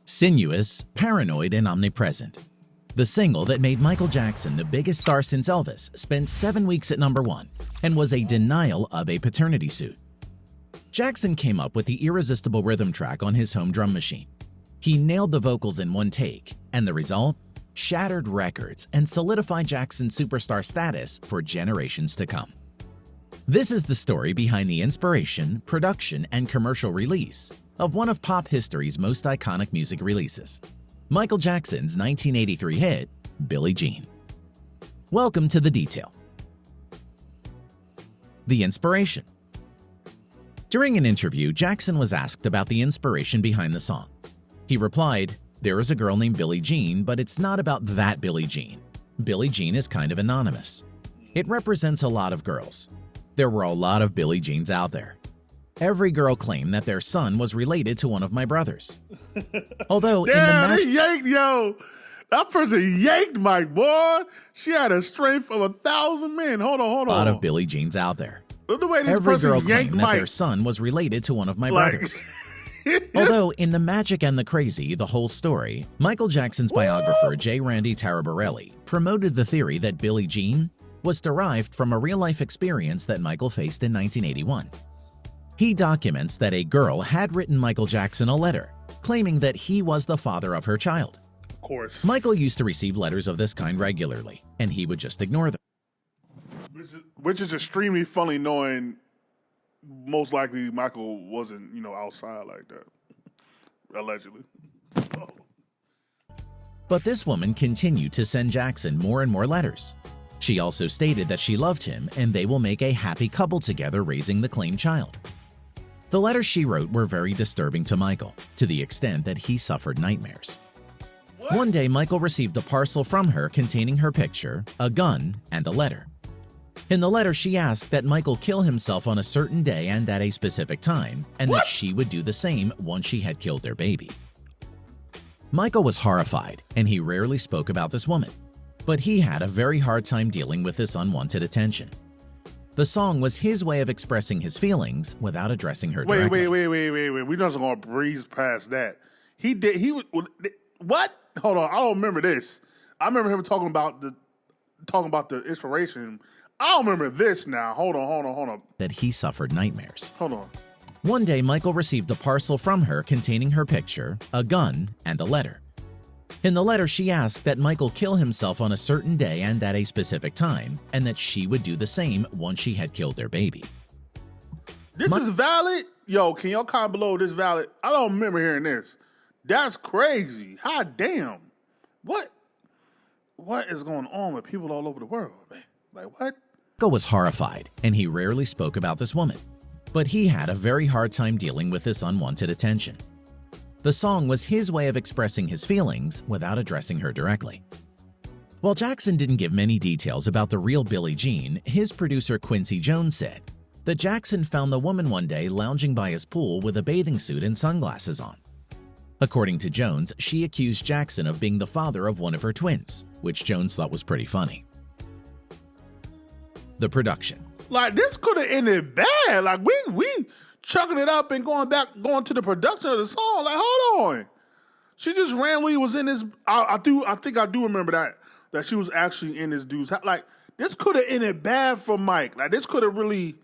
Sinuous, paranoid, and omnipresent. The single that made Michael Jackson the biggest star since Elvis spent 7 weeks at #1 and was a denial of a paternity suit. Jackson came up with the irresistible rhythm track on his home drum machine. He nailed the vocals in one take, and the result? Shattered records and solidified Jackson's superstar status for generations to come. This is the story behind the inspiration, production, and commercial release of one of pop history's most iconic music releases, Michael Jackson's 1983 hit, Billie Jean. Welcome to The Detail. The inspiration. During an interview, Jackson was asked about the inspiration behind the song. He replied, "There is a girl named Billie Jean, but it's not about that Billie Jean. Billie Jean is kind of anonymous. It represents a lot of girls. There were a lot of Billie Jeans out there. Every girl claimed that their son was related to one of my brothers. Although Damn, he yanked, yo. That person yanked Mike, boy. She had a strength of 1,000 men. Hold on. A lot of Billie Jeans out there. Look the way this Every person girl yanked claimed that Mike. their son was related to one of my brothers. Although in The Magic and the Crazy, The Whole Story, Michael Jackson's biographer J. Randy Taraborelli promoted the theory that Billie Jean was derived from a real-life experience that Michael faced in 1981. He documents that a girl had written Michael Jackson a letter, claiming that he was the father of her child. Of course. Michael used to receive letters of this kind regularly, and he would just ignore them. Which is extremely funny, knowing most likely Michael wasn't, outside like that. Allegedly. But this woman continued to send Jackson more and more letters. She also stated that she loved him and they will make a happy couple together raising the claimed child. The letters she wrote were very disturbing to Michael, to the extent that he suffered nightmares. One day, Michael received a parcel from her containing her picture, a gun, and a letter. In the letter, she asked that Michael kill himself on a certain day and at a specific time, and that she would do the same once she had killed their baby. Michael was horrified, and he rarely spoke about this woman, but he had a very hard time dealing with this unwanted attention. The song was his way of expressing his feelings without addressing her directly. Wait. We're not gonna breeze past that. What? Hold on. I don't remember this. I remember him talking about the inspiration. I don't remember this now. Hold on. That he suffered nightmares. Hold on. One day, Michael received a parcel from her containing her picture, a gun, and a letter. In the letter, she asked that Michael kill himself on a certain day and at a specific time, and that she would do the same once she had killed their baby. This is valid? Yo, can y'all comment below this valid? I don't remember hearing this. That's crazy. Hot damn. What is going on with people all over the world, man? Like, what? Michael was horrified, and he rarely spoke about this woman, but he had a very hard time dealing with this unwanted attention. The song was his way of expressing his feelings without addressing her directly. While Jackson didn't give many details about the real Billie Jean, his producer Quincy Jones said that Jackson found the woman one day lounging by his pool with a bathing suit and sunglasses on. According to Jones, she accused Jackson of being the father of one of her twins, which Jones thought was pretty funny. The production. Like, this could have ended bad. Like, we chucking it up and going to the production of the song. Like, hold on. She just randomly was in this. I think I do remember that she was actually in this dude's house. Like, this could have ended bad for Mike. Like, this could have really.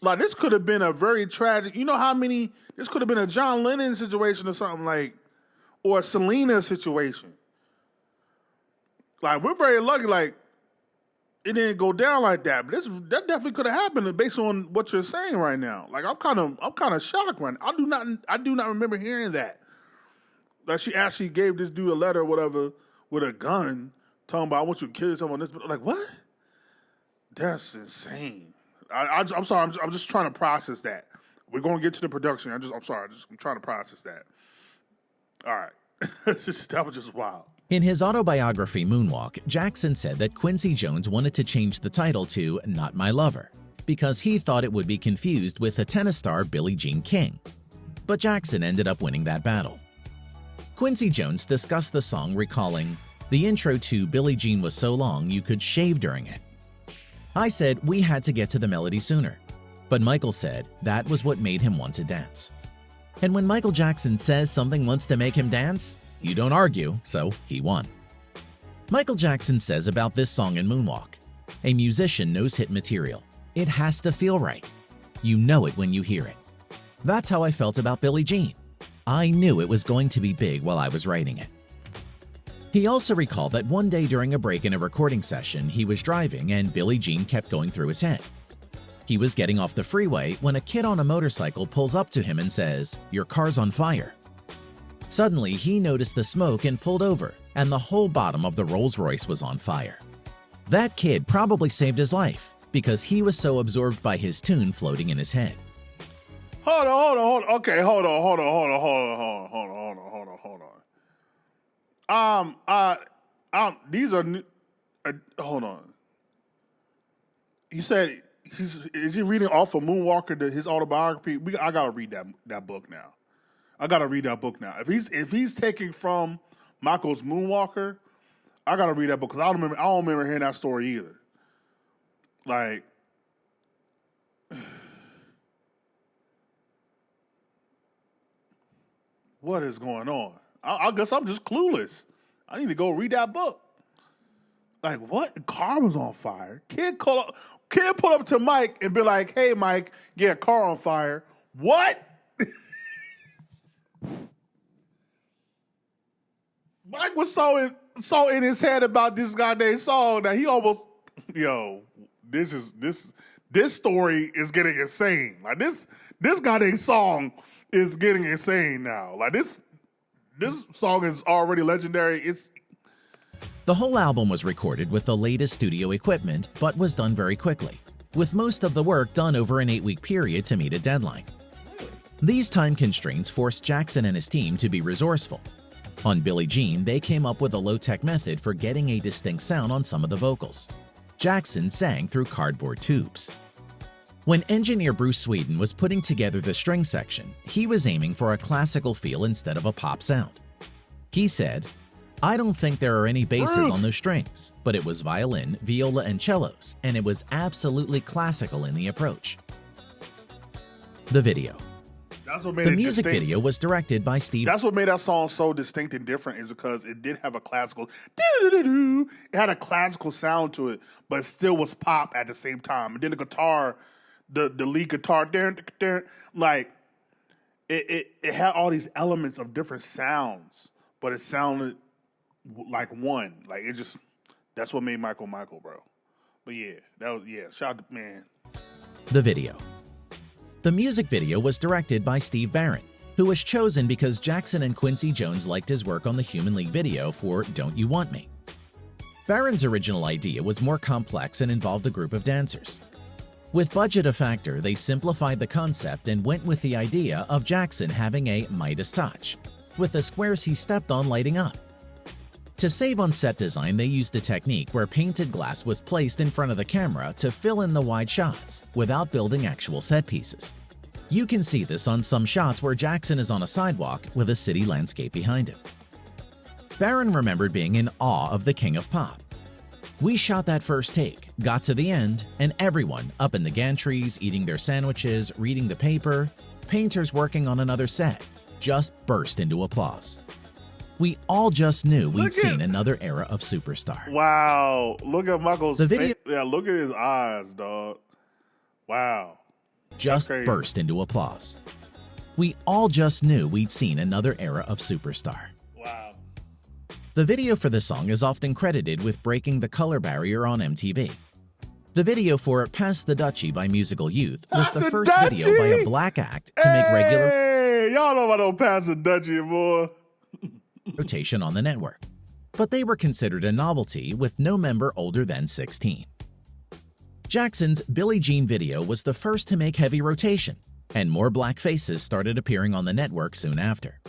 Like, this could have been a very tragic. You know how many? This could have been a John Lennon situation or something, like, or a Selena situation. Like, we're very lucky. Like, it didn't go down like that, but that definitely could have happened based on what you're saying right now. Like, I'm kind of shocked right now. I do not remember hearing that. Like, she actually gave this dude a letter or whatever with a gun, talking about, I want you to kill yourself on this. But like, what? That's insane. I'm sorry. I'm just trying to process that. We're going to get to the production. I'm sorry. I'm trying to process that. All right. That was just wild. In his autobiography, Moonwalk, Jackson said that Quincy Jones wanted to change the title to Not My Lover because he thought it would be confused with the tennis star Billie Jean King. But Jackson ended up winning that battle. Quincy Jones discussed the song, recalling, "The intro to Billie Jean was so long you could shave during it. I said we had to get to the melody sooner, but Michael said that was what made him want to dance." And when Michael Jackson says something wants to make him dance, you don't argue, so he won. Michael Jackson says about this song in Moonwalk, "A musician knows hit material. It has to feel right. You know it when you hear it. That's how I felt about Billie Jean. I knew it was going to be big while I was writing it." He also recalled that one day during a break in a recording session, he was driving and Billie Jean kept going through his head. He was getting off the freeway when a kid on a motorcycle pulls up to him and says, "Your car's on fire." Suddenly, he noticed the smoke and pulled over, and the whole bottom of the Rolls-Royce was on fire. That kid probably saved his life because he was so absorbed by his tune floating in his head. Hold on. Okay, hold on. These are new. Hold on. He said is he reading off of Moonwalker, his autobiography? I gotta read that book now. If he's taking from Michael's Moonwalker, I gotta read that book because I don't remember hearing that story either. Like, what is going on? I guess I'm just clueless. I need to go read that book. Like, what? The car was on fire. Kid pull up to Mike and be like, "Hey, Mike, yeah, car on fire." What? Mike was so in his head about this goddamn song that he almost, this story is getting insane. Like this goddamn song is getting insane now. Like this song is already legendary. The whole album was recorded with the latest studio equipment, but was done very quickly, with most of the work done over an 8-week period to meet a deadline. These time constraints forced Jackson and his team to be resourceful. On Billie Jean, they came up with a low-tech method for getting a distinct sound on some of the vocals. Jackson sang through cardboard tubes. When engineer Bruce Sweden was putting together the string section, he was aiming for a classical feel instead of a pop sound. He said, "I don't think there are any basses on those strings, but it was violin, viola, and cellos, and it was absolutely classical in the approach." The video. The music video was directed by Steve. That's what made that song so distinct and different, is because it did have a classical. It had a classical sound to it, but it still was pop at the same time. And then the guitar, the lead guitar, like it had all these elements of different sounds, but it sounded like one. Like it just, that's what made Michael, bro. But shout out to, man. The video. The music video was directed by Steve Barron, who was chosen because Jackson and Quincy Jones liked his work on the Human League video for Don't You Want Me. Barron's original idea was more complex and involved a group of dancers. With budget a factor, they simplified the concept and went with the idea of Jackson having a Midas touch, with the squares he stepped on lighting up. To save on set design, they used a technique where painted glass was placed in front of the camera to fill in the wide shots without building actual set pieces. You can see this on some shots where Jackson is on a sidewalk with a city landscape behind him. Barron remembered being in awe of the King of Pop. "We shot that first take, got to the end, and everyone up in the gantries eating their sandwiches, reading the paper, painters working on another set, just burst into applause. We all just knew we'd seen another era of superstar." Wow. Look at Michael's face. Yeah, look at his eyes, dog. Wow. Just burst into applause. We all just knew we'd seen another era of superstar. Wow. The video for the song is often credited with breaking the color barrier on MTV. The video for Pass the Dutchie by Musical Youth was the first video by a black act to make regular y'all know about no Pass the Dutchie, boy. rotation on the network, but they were considered a novelty with no member older than 16. Jackson's Billie Jean video was the first to make heavy rotation, and more black faces started appearing on the network soon after.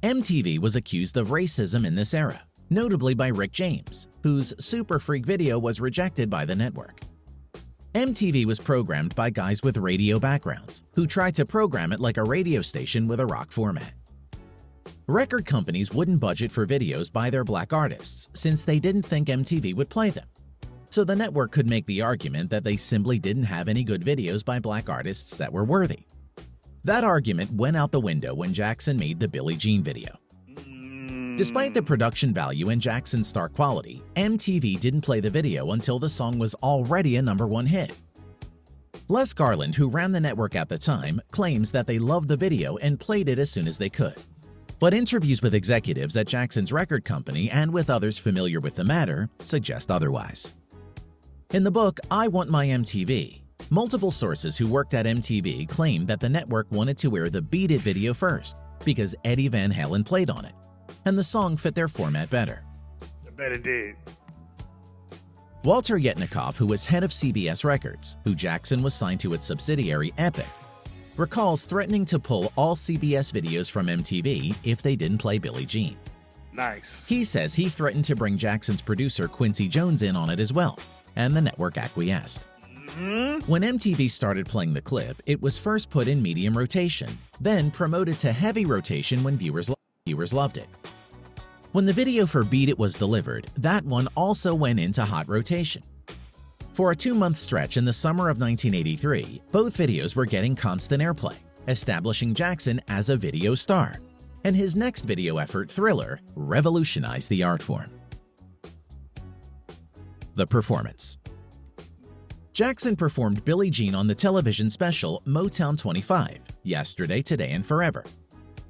MTV was accused of racism in this era, notably by Rick James, whose Super Freak video was rejected by the network. MTV was programmed by guys with radio backgrounds, who tried to program it like a radio station with a rock format. Record companies wouldn't budget for videos by their black artists since they didn't think MTV would play them. So the network could make the argument that they simply didn't have any good videos by black artists that were worthy. That argument went out the window when Jackson made the Billie Jean video. Despite the production value and Jackson's star quality, MTV didn't play the video until the song was already a #1 hit. Les Garland, who ran the network at the time, claims that they loved the video and played it as soon as they could. But interviews with executives at Jackson's record company and with others familiar with the matter suggest otherwise. In the book, I Want My MTV, multiple sources who worked at MTV claimed that the network wanted to air the Beat It video first because Eddie Van Halen played on it, and the song fit their format better. I bet it did. Walter Yetnikoff, who was head of CBS Records, who Jackson was signed to its subsidiary Epic, recalls threatening to pull all CBS videos from MTV if they didn't play Billie Jean. Nice. He says he threatened to bring Jackson's producer Quincy Jones in on it as well, and the network acquiesced. When MTV started playing the clip, it was first put in medium rotation, then promoted to heavy rotation when viewers loved it. When the video for Beat It was delivered, that one also went into hot rotation. For a 2-month stretch in the summer of 1983, both videos were getting constant airplay, establishing Jackson as a video star, and his next video effort, Thriller, revolutionized the art form. The performance. Jackson performed Billie Jean on the television special Motown 25, Yesterday, Today, and Forever,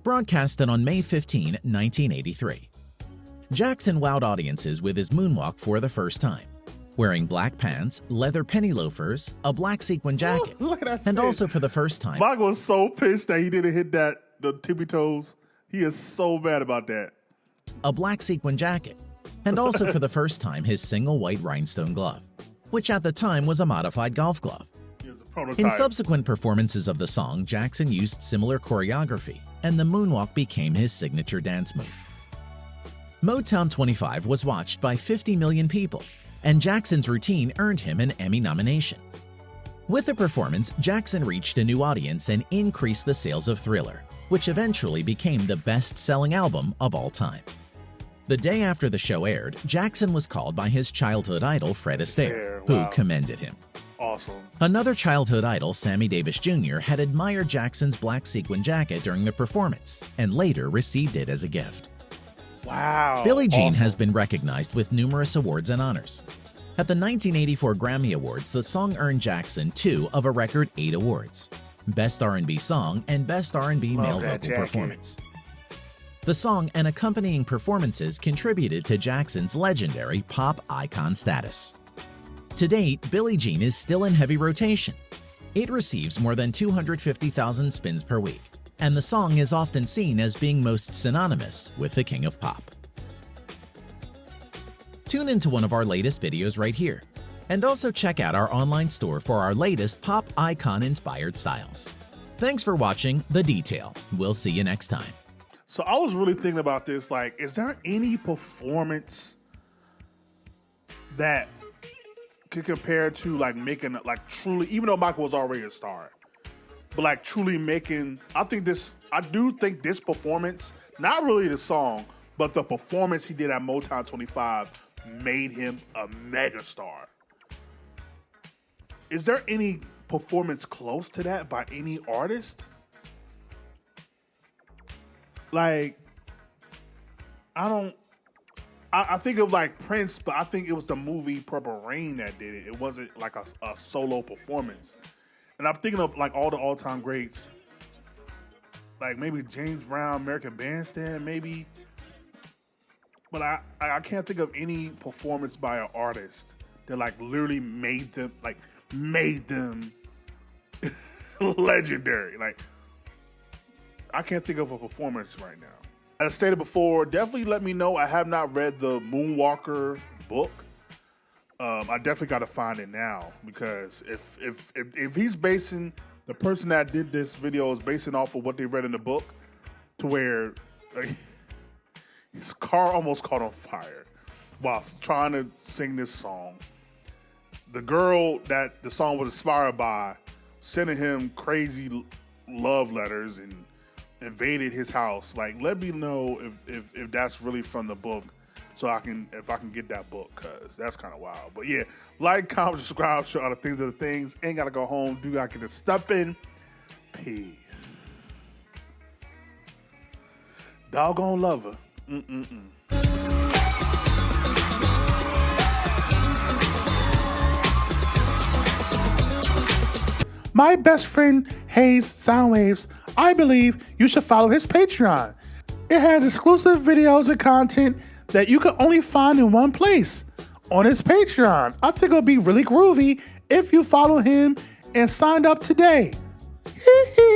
broadcasted on May 15, 1983. Jackson wowed audiences with his moonwalk for the first time, wearing black pants, leather penny loafers, a black sequin jacket, and also for the first time, Michael was so pissed that he didn't hit the tippy toes. He is so mad about that. a black sequin jacket, and also for the first time his single white rhinestone glove, which at the time was a modified golf glove. In subsequent performances of the song, Jackson used similar choreography, and the moonwalk became his signature dance move. Motown 25 was watched by 50 million people, and Jackson's routine earned him an Emmy nomination. With the performance, Jackson reached a new audience and increased the sales of Thriller, which eventually became the best-selling album of all time. The day after the show aired, Jackson was called by his childhood idol Fred Astaire, who commended him. Awesome. Another childhood idol, Sammy Davis Jr., had admired Jackson's black sequin jacket during the performance and later received it as a gift. Wow. Billie Jean has been recognized with numerous awards and honors. At the 1984 Grammy Awards, the song earned Jackson 2 of a record 8 awards: Best R&B Song and Best R&B Male Vocal Performance. The song and accompanying performances contributed to Jackson's legendary pop icon status. To date, Billie Jean is still in heavy rotation. It receives more than 250,000 spins per week, and the song is often seen as being most synonymous with the king of pop. Tune into one of our latest videos right here, and also check out our online store for our latest pop icon-inspired styles. Thanks for watching The Detail. We'll see you next time. So I was really thinking about this, like, is there any performance that could compare to like making like truly, even though Michael was already a star, but like truly making, I do think this performance, not really the song, but the performance he did at Motown 25 made him a megastar. Is there any performance close to that by any artist? Like, I think of like Prince, but I think it was the movie Purple Rain that did it. It wasn't like a solo performance. And I'm thinking of like all the all-time greats, like maybe James Brown, American Bandstand, maybe. But I can't think of any performance by an artist that like literally made them legendary. Like, I can't think of a performance right now. As stated before, definitely let me know. I have not read the Moonwalker book. I definitely got to find it now, because if he's basing, the person that did this video is basing off of what they read in the book, to where like, his car almost caught on fire while trying to sing this song. The girl that the song was inspired by sending him crazy love letters and invaded his house. Like, let me know if that's really from the book, so if I can get that book, cause that's kind of wild. But yeah, like, comment, subscribe, show other things. Ain't gotta go home. Do gotta get to stepping. Peace. Doggone lover. My best friend Hayes Soundwaves, I believe you should follow his Patreon. It has exclusive videos and content that you can only find in one place, on his Patreon. I think it'll be really groovy if you follow him and signed up today. Hee hee.